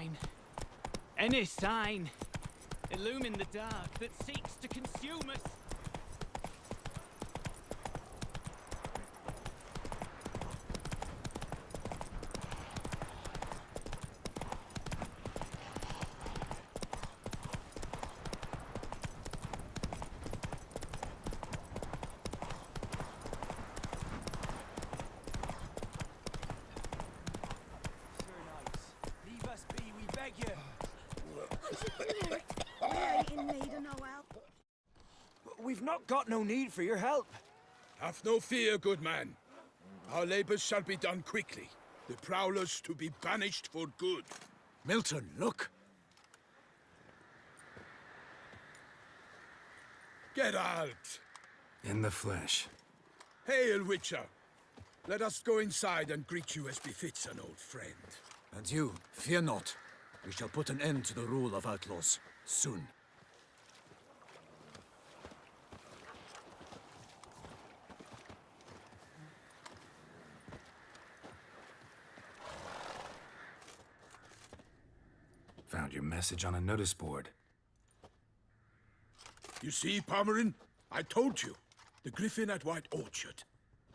sign. Any sign. Illumine the dark that seeks to consume us. We've not got no need for your help. Have no fear, good man. Our labors shall be done quickly. The prowlers to be banished for good. Milton, look! Geralt! In the flesh. Hail, Witcher! Let us go inside and greet you as befits an old friend. And you, fear not. We shall put an end to the rule of outlaws, soon. Found your message on a notice board. You see, Palmerin? I told you. The griffin at White Orchard.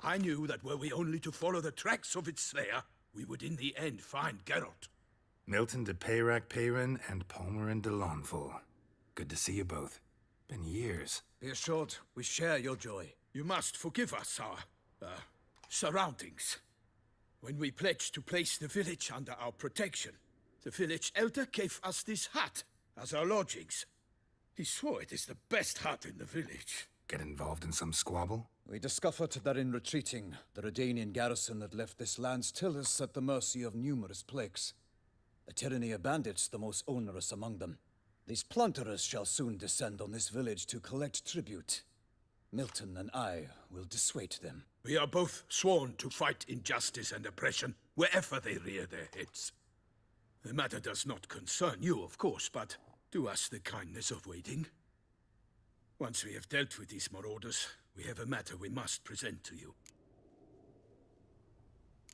I knew that were we only to follow the tracks of its slayer, we would in the end find Geralt. Milton de Peyrac Peyrin and Palmerin de Launfal. Good to see you both. Been years. Be assured, we share your joy. You must forgive us our, surroundings. When we pledged to place the village under our protection, the village elder gave us this hut as our lodgings. He swore it is the best hut in the village. Get involved in some squabble? We discovered that in retreating, the Redanian garrison had left this land's tillers at the mercy of numerous plagues. A tyranny of bandits, the most onerous among them. These plunderers shall soon descend on this village to collect tribute. Milton and I will dissuade them. We are both sworn to fight injustice and oppression wherever they rear their heads. The matter does not concern you, of course, but do us the kindness of waiting. Once we have dealt with these marauders, we have a matter we must present to you.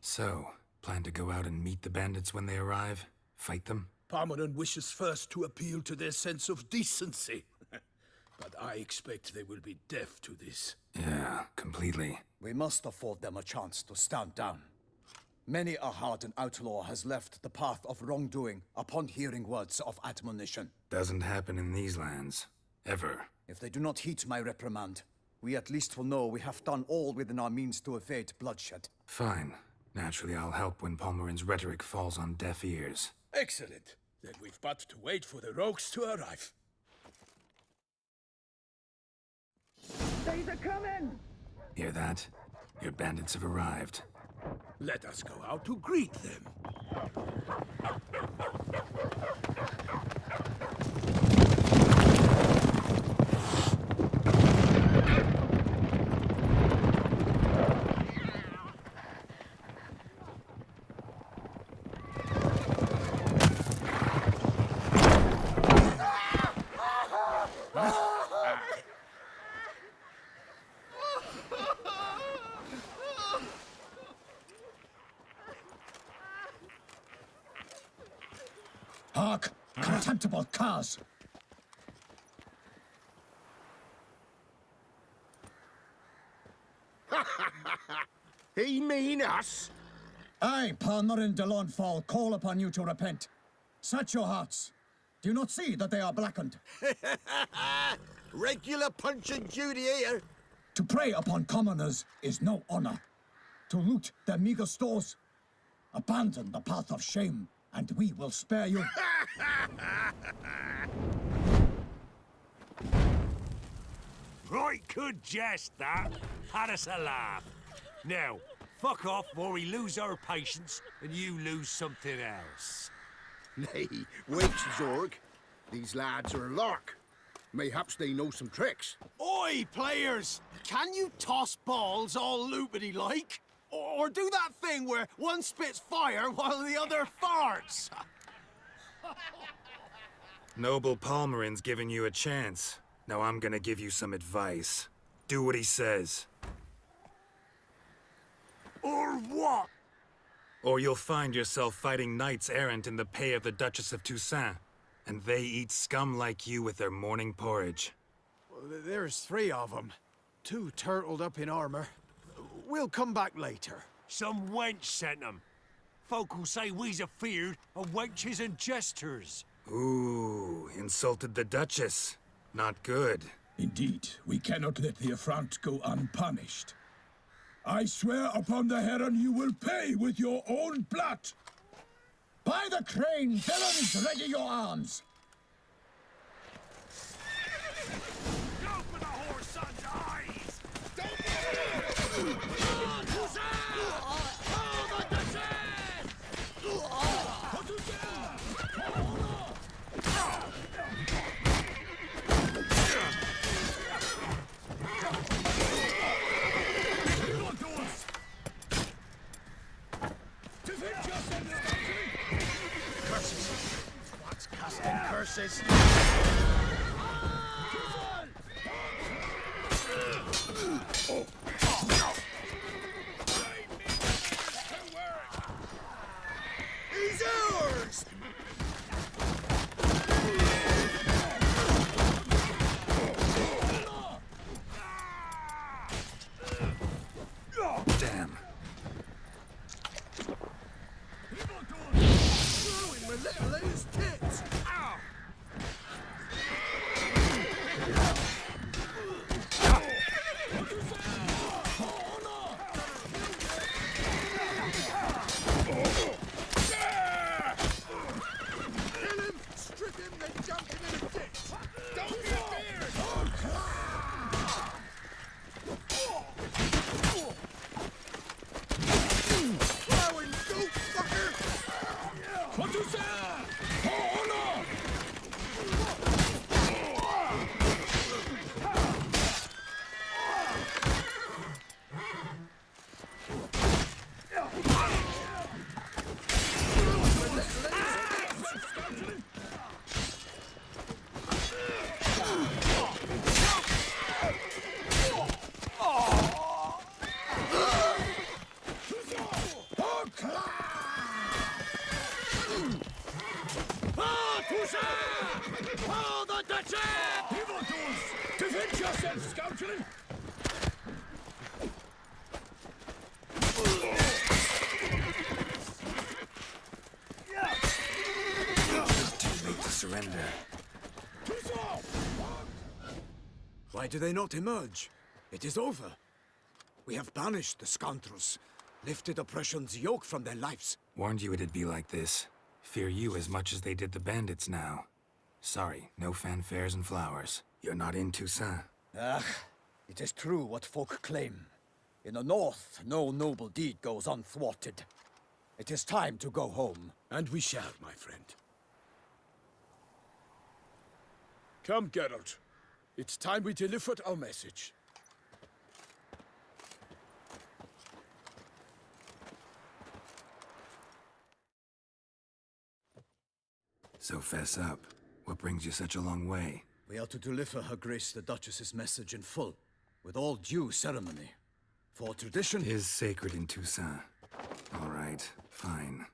So, plan to go out and meet the bandits when they arrive? Fight them? Palmerin wishes first to appeal to their sense of decency. But I expect they will be deaf to this. Yeah, completely. We must afford them a chance to stand down. Many a hardened outlaw has left the path of wrongdoing upon hearing words of admonition. Doesn't happen in these lands. Ever. If they do not heed my reprimand, we at least will know we have done all within our means to evade bloodshed. Fine. Naturally, I'll help when Palmerin's rhetoric falls on deaf ears. Excellent. Then we've but to wait for the rogues to arrive. They're coming! Hear that? Your bandits have arrived. Let us go out to greet them. Hark! Contemptible curs! He mean us? I, Palmerin de Launfal, call upon you to repent. Set your hearts. Do you not see that they are blackened? Regular Punch and Judy here. To prey upon commoners is no honor. To loot their meager stores, abandon the path of shame, and we will spare you. Right good jest, that. Had us a laugh. Now, fuck off or we lose our patience and you lose something else. Nay, wait, Zorg. These lads are a lark. Mayhaps they know some tricks. Oi, players! Can you toss balls all loopity-like? Or do that thing where one spits fire while the other farts? Noble Palmerin's giving you a chance. Now I'm gonna give you some advice. Do what he says. Or what? Or you'll find yourself fighting knights errant in the pay of the Duchess of Toussaint. And they eat scum like you with their morning porridge. Well, there's 3 of them. 2 turtled up in armor. We'll come back later. Some wench sent them. Folk will say we's afeard of wenches and jesters. Ooh, insulted the Duchess. Not good. Indeed, we cannot let the affront go unpunished. I swear upon the heron you will pay with your own blood. By the crane, villains, ready your arms. Go for the whore's son's eyes! Curses. What's casting curses? He's ours! Damn. Throwing my little lady's tits! Ow! Kill him, strip him, then jump him in a ditch! Don't be afeard! Plowing goat fucker! What you say? Oh, the Duchess! Evildoers! Defend yourselves, scoundrel! Too late to surrender. Why do they not emerge? It is over. We have banished the scoundrels, lifted oppression's yoke from their lives. Warned you it'd be like this. Fear you as much as they did the bandits now. Sorry, no fanfares and flowers. You're not in Toussaint. Ah, it is true what folk claim. In the north, no noble deed goes unthwarted. It is time to go home. And we shall, my friend. Come, Geralt. It's time we delivered our message. So fess up. What brings you such a long way? We are to deliver Her Grace the Duchess's message in full, with all due ceremony. For tradition Is sacred in Toussaint. All right, fine.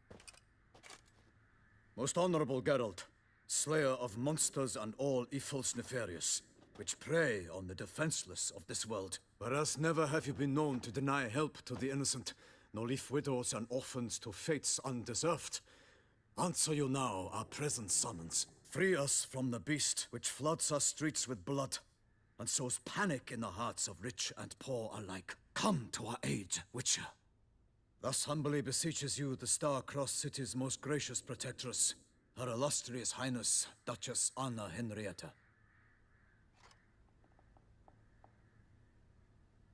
Most honorable Geralt, slayer of monsters and all evils nefarious, which prey on the defenseless of this world. Whereas never have you been known to deny help to the innocent, nor leave widows and orphans to fates undeserved. Answer you now our present summons. Free us from the beast which floods our streets with blood, and sows panic in the hearts of rich and poor alike. Come to our aid, Witcher. Thus humbly beseeches you the Star-Crossed City's most gracious protectress, Her Illustrious Highness, Duchess Anna Henrietta.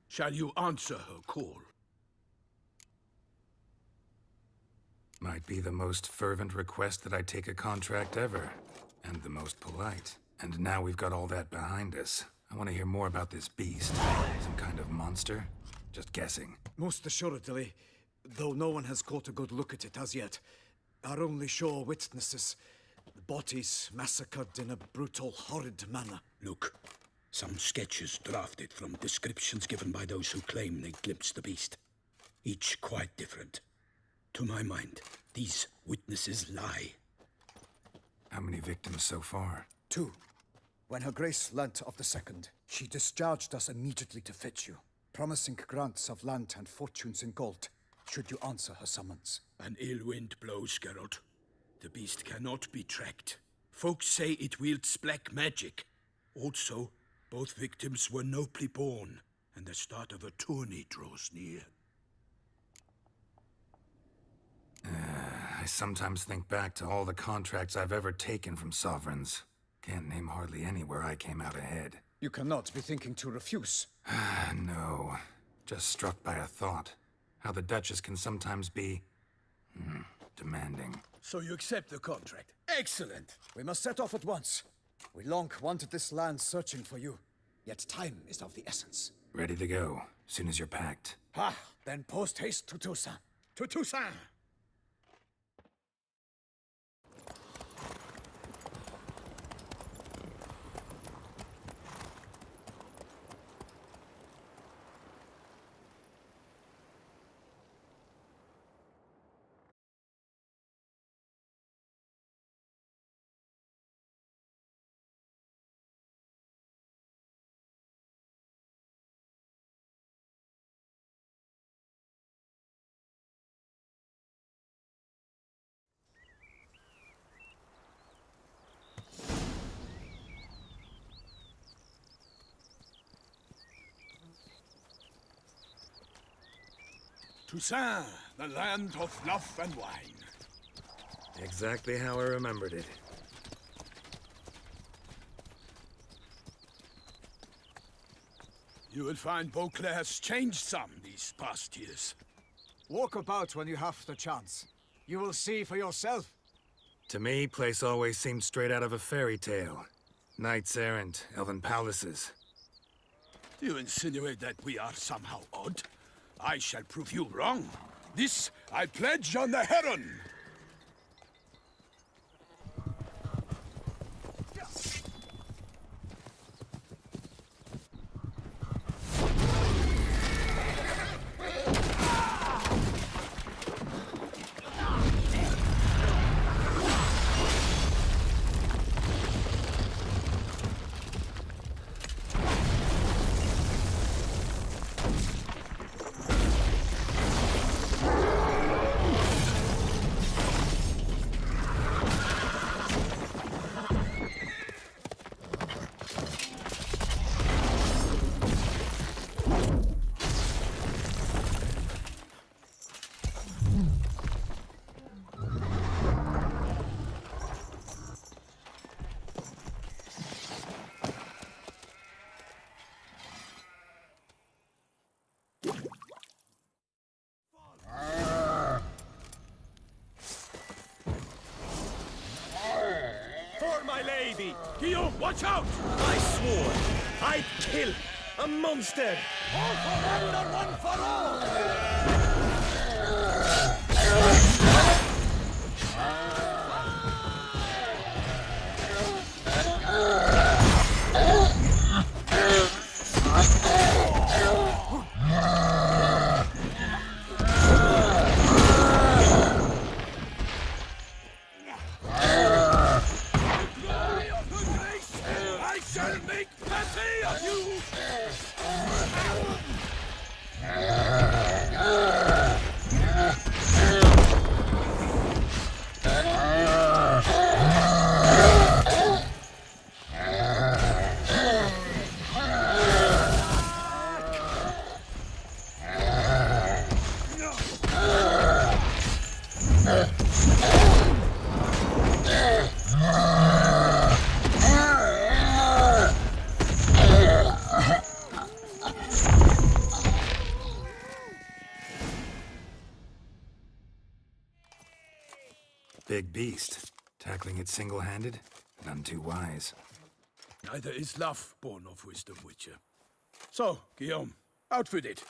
Shall you answer her call? Might be the most fervent request that I take a contract ever. And the most polite. And now we've got all that behind us. I want to hear more about this beast. Some kind of monster? Just guessing. Most assuredly, though no one has caught a good look at it as yet. Our only sure witnesses, the bodies massacred in a brutal, horrid manner. Look, some sketches drafted from descriptions given by those who claim they glimpsed the beast. Each quite different. To my mind, these witnesses lie. How many victims so far? 2. When Her Grace learnt of the second, she discharged us immediately to fetch you, promising grants of land and fortunes in gold, should you answer her summons. An ill wind blows, Geralt. The beast cannot be tracked. Folks say it wields black magic. Also, both victims were nobly born, and the start of a tourney draws near. I sometimes think back to all the contracts I've ever taken from sovereigns. Can't name hardly any where I came out ahead. You cannot be thinking to refuse. No. Just struck by a thought. How the Duchess can sometimes be... demanding. So you accept the contract? Excellent! We must set off at once. We long wanted this land searching for you, yet time is of the essence. Ready to go, soon as you're packed. Ha! Then post haste to Toussaint. To Toussaint! Toussaint, the land of love and wine. Exactly how I remembered it. You will find Beauclair's changed some these past years. Walk about when you have the chance. You will see for yourself. To me, place always seemed straight out of a fairy tale. Knights errant, elven palaces. Do you insinuate that we are somehow odd? I shall prove you wrong. This I pledge on the Heron! Guillaume, watch out! I swore I'd kill a monster! All for one and one for Big beast. Tackling it single-handed? None too wise. Neither is love born of wisdom, Witcher. So, Guillaume, out with it.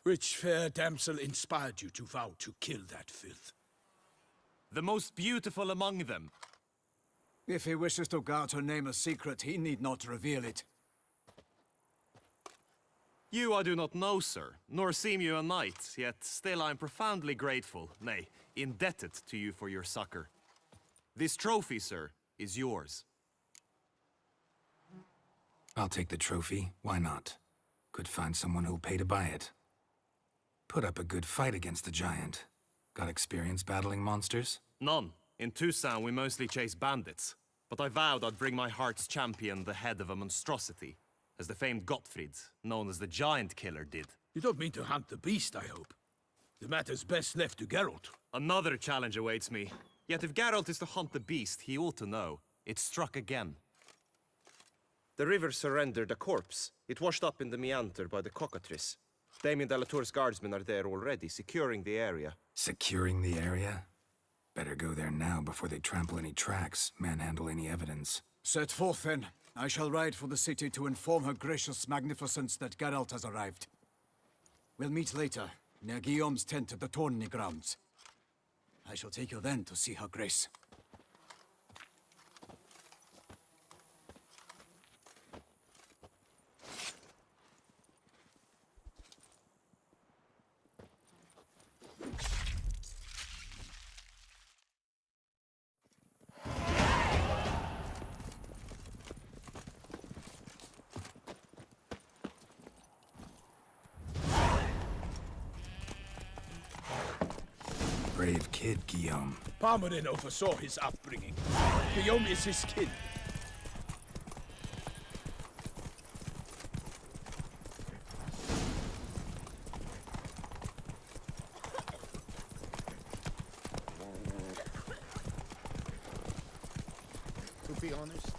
Which fair damsel inspired you to vow to kill that filth? The most beautiful among them. If he wishes to guard her name a secret, he need not reveal it. You I do not know, sir, nor seem you a knight, yet still I am profoundly grateful, nay, indebted to you for your succor. This trophy, sir, is yours. I'll take the trophy. Why not? Could find someone who'll pay to buy it. Put up a good fight against the giant. Got experience battling monsters? None. In Tucson, we mostly chase bandits. But I vowed I'd bring my heart's champion the head of a monstrosity, as the famed Gottfried, known as the Giant Killer, did. You don't mean to hunt the beast, I hope. The matter's best left to Geralt. Another challenge awaits me. Yet if Geralt is to hunt the beast, he ought to know. It struck again. The river surrendered a corpse. It washed up in the meander by the cockatrice. Damien de la Tour's guardsmen are there already, securing the area. Securing the area? Better go there now before they trample any tracks, manhandle any evidence. Set forth, then. I shall ride for the city to inform her gracious magnificence that Geralt has arrived. We'll meet later, near Guillaume's tent at the tourney grounds. I shall take you then to see her grace. Brave kid, Guillaume. Palmerin oversaw his upbringing. Guillaume is his kin. To be honest,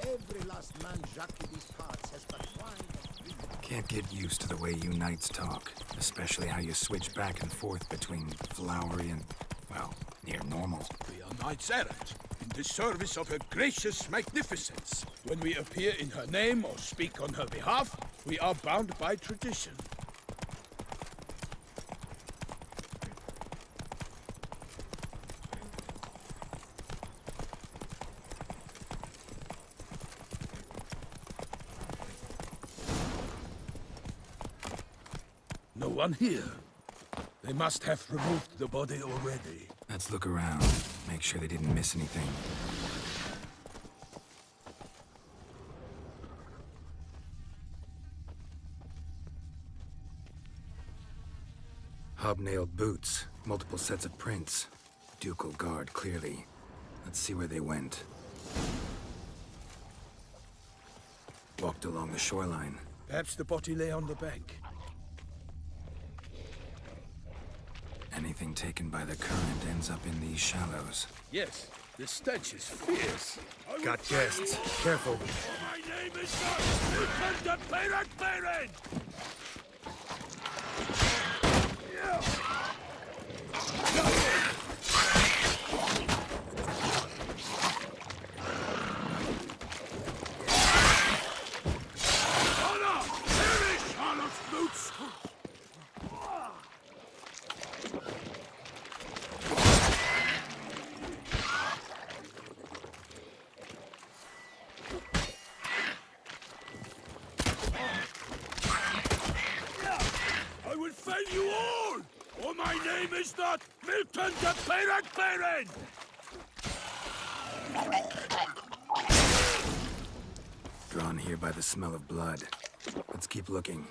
every last man Jacques in these parts has but one. Can't get used to the way you knights talk, especially how you switch back and forth between flowery and, well, near normal. We are knights errant, in the service of her gracious magnificence. When we appear in her name or speak on her behalf, we are bound by tradition. No one here. They must have removed the body already. Let's look around, make sure they didn't miss anything. Hobnailed boots, multiple sets of prints. Ducal guard, clearly. Let's see where they went. Walked along the shoreline. Perhaps the body lay on the bank. Anything taken by the current ends up in these shallows. Yes, the stench is fierce. Got guests. Careful. My name is not Baron! I will fail you all, or my name is not Milton the Baron! Drawn here by the smell of blood. Let's keep looking.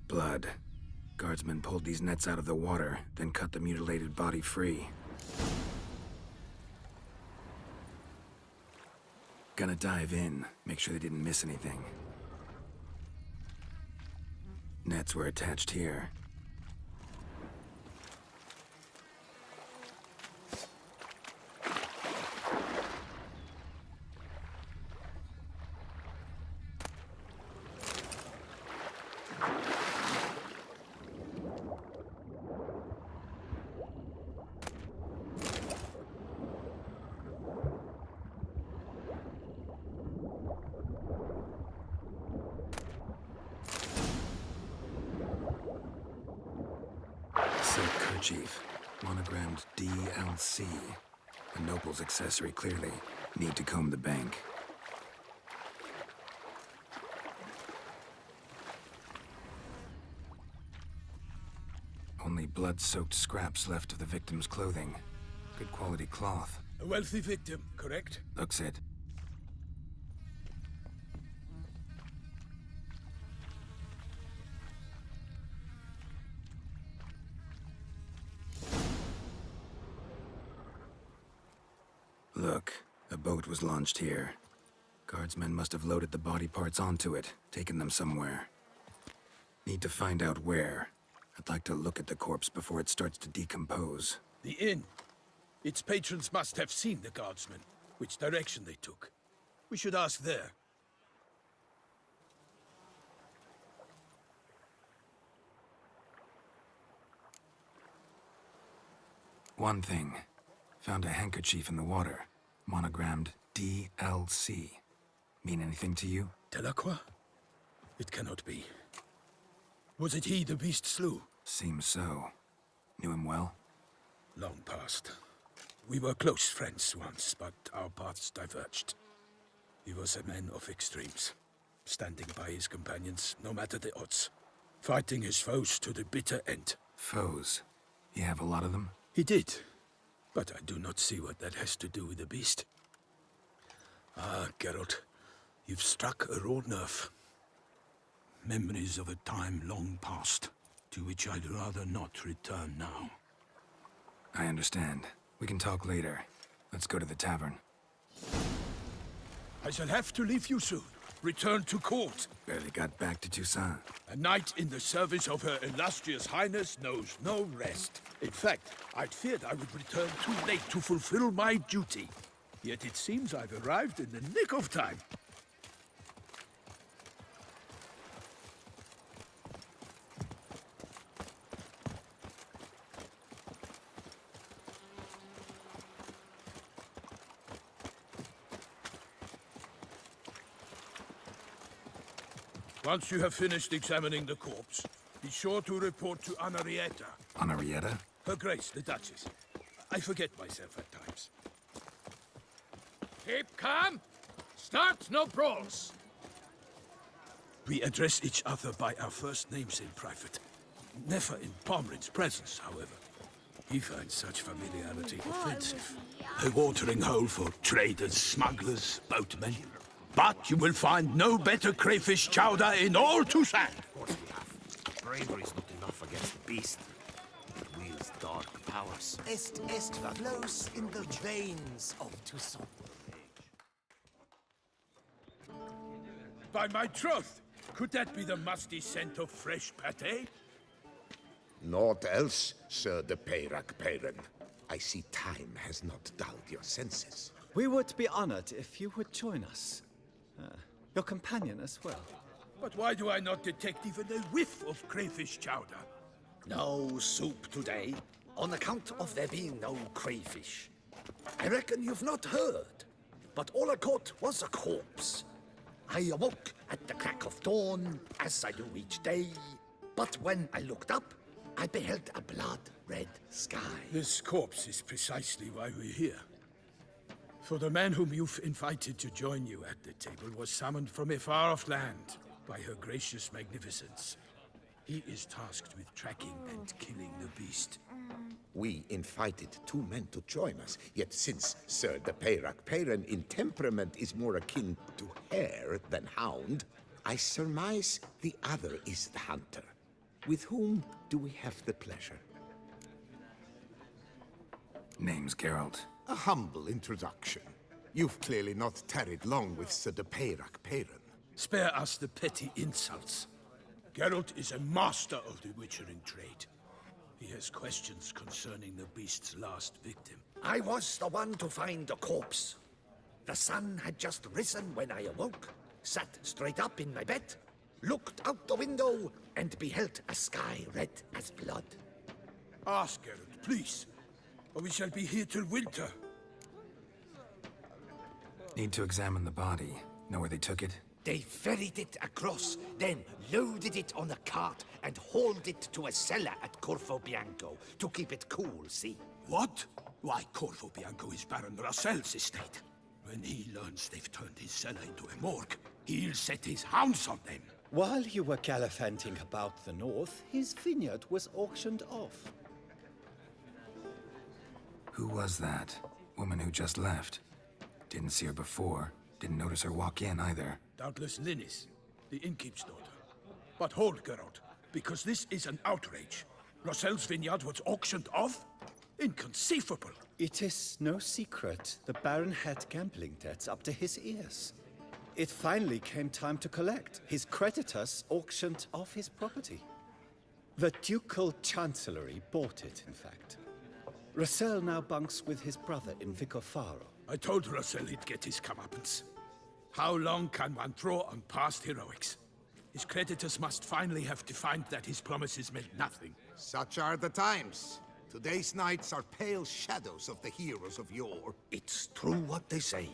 Blood. Guardsmen pulled these nets out of the water, then cut the mutilated body free. Gonna dive in, make sure they didn't miss anything. Nets were attached here. Silk kerchief, monogrammed DLC. A noble's accessory, clearly. Need to comb the bank. Only blood-soaked scraps left of the victim's clothing. Good quality cloth. A wealthy victim, correct? Looks it. Look, a boat was launched here. Guardsmen must have loaded the body parts onto it, taken them somewhere. Need to find out where. I'd like to look at the corpse before it starts to decompose. The inn. Its patrons must have seen the guardsmen, which direction they took. We should ask there. One thing. Found a handkerchief in the water. Monogrammed DLC. Mean anything to you? Delacroix? It cannot be. Was it he the beast slew? Seems so. Knew him well? Long past. We were close friends once, but our paths diverged. He was a man of extremes, standing by his companions, no matter the odds. Fighting his foes to the bitter end. Foes? You have a lot of them? He did. But I do not see what that has to do with the beast. Ah, Geralt, you've struck a raw nerve. Memories of a time long past, to which I'd rather not return now. I understand. We can talk later. Let's go to the tavern. I shall have to leave you soon. Return to court. Barely got back to Toussaint. A knight in the service of Her Illustrious Highness knows no rest. In fact, I'd feared I would return too late to fulfill my duty. Yet it seems I've arrived in the nick of time. Once you have finished examining the corpse, be sure to report to Anarietta. Anarietta? Her Grace, the Duchess. I forget myself at times. Keep calm. Start no brawls. We address each other by our first names in private. Never in Pomrin's presence, however. He finds such familiarity offensive. A watering hole for traders, smugglers, boatmen. But you will find no better crayfish chowder in all Toussaint. Of course we have. Bravery's not enough against the beast. It wields dark powers. Est flows in the veins of Toussaint. By my troth, could that be the musty scent of fresh pâté? Naught else, Sir de Peyrac-Peyran. I see time has not dulled your senses. We would be honored if you would join us. Your companion as well. But why do I not detect even a whiff of crayfish chowder? No soup today, on account of there being no crayfish. I reckon you've not heard, but all I caught was a corpse. I awoke at the crack of dawn, as I do each day, but when I looked up, I beheld a blood-red sky. This corpse is precisely why we're here. For the man whom you've invited to join you at the table was summoned from a far-off land by her gracious magnificence. He is tasked with tracking and killing the beast. We invited two men to join us, yet since Sir de Peyrac-Peyran in temperament is more akin to hare than hound, I surmise the other is the hunter. With whom do we have the pleasure? Name's Geralt. A humble introduction. You've clearly not tarried long with Sir de Peyrac-Peyran. Spare us the petty insults. Geralt is a master of the witchering trade. He has questions concerning the beast's last victim. I was the one to find the corpse. The sun had just risen when I awoke, sat straight up in my bed, looked out the window, and beheld a sky red as blood. Ask Geralt, please, or we shall be here till winter. Need to examine the body. Know where they took it? They ferried it across, then loaded it on a cart and hauled it to a cellar at Corvo Bianco to keep it cool, see? What? Why, Corvo Bianco is Baron Russell's estate. When he learns they've turned his cellar into a morgue, he'll set his hounds on them. While you were gallivanting about the north, his vineyard was auctioned off. Who was that? Woman who just left. Didn't see her before. Didn't notice her walk in either. Doubtless Linnis, the innkeep's daughter. But hold, Geralt, because this is an outrage. Rossel's vineyard was auctioned off? Inconceivable. It is no secret the Baron had gambling debts up to his ears. It finally came time to collect. His creditors auctioned off his property. The Ducal Chancellery bought it, in fact. Rossel now bunks with his brother in Vicofaro. I told Rossel he'd get his comeuppance. How long can one throw on past heroics? His creditors must finally have to find that his promises meant nothing. Such are the times. Today's knights are pale shadows of the heroes of yore. It's true what they say.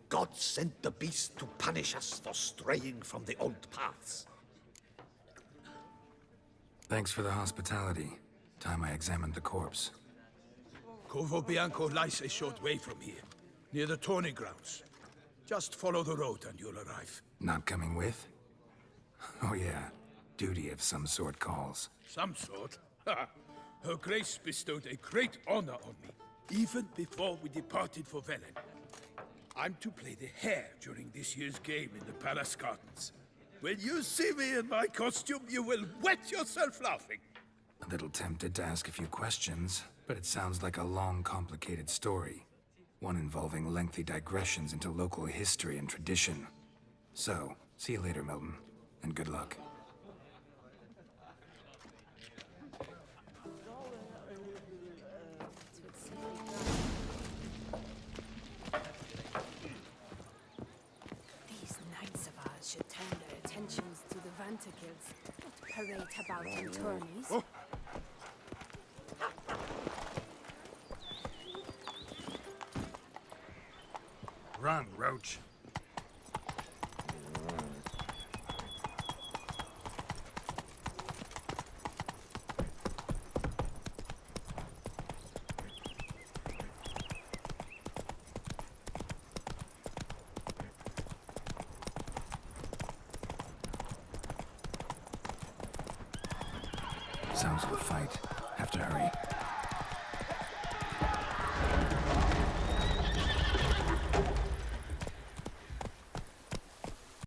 God sent the beast to punish us for straying from the old paths. Thanks for the hospitality. Time I examined the corpse. Corvo Bianco lies a short way from here, near the tourney grounds. Just follow the road and you'll arrive. Not coming with? Oh yeah, duty of some sort calls. Some sort? Her Grace bestowed a great honor on me, even before we departed for Velen. I'm to play the hare during this year's game in the palace gardens. When you see me in my costume, you will wet yourself laughing. A little tempted to ask a few questions, but it sounds like a long, complicated story. One involving lengthy digressions into local history and tradition. So, see you later, Milton, and good luck. These knights of ours should turn their attentions to the Vanterkills, not parade about in tourneys. Oh. Run, Roach. Sounds of a fight. Have to hurry.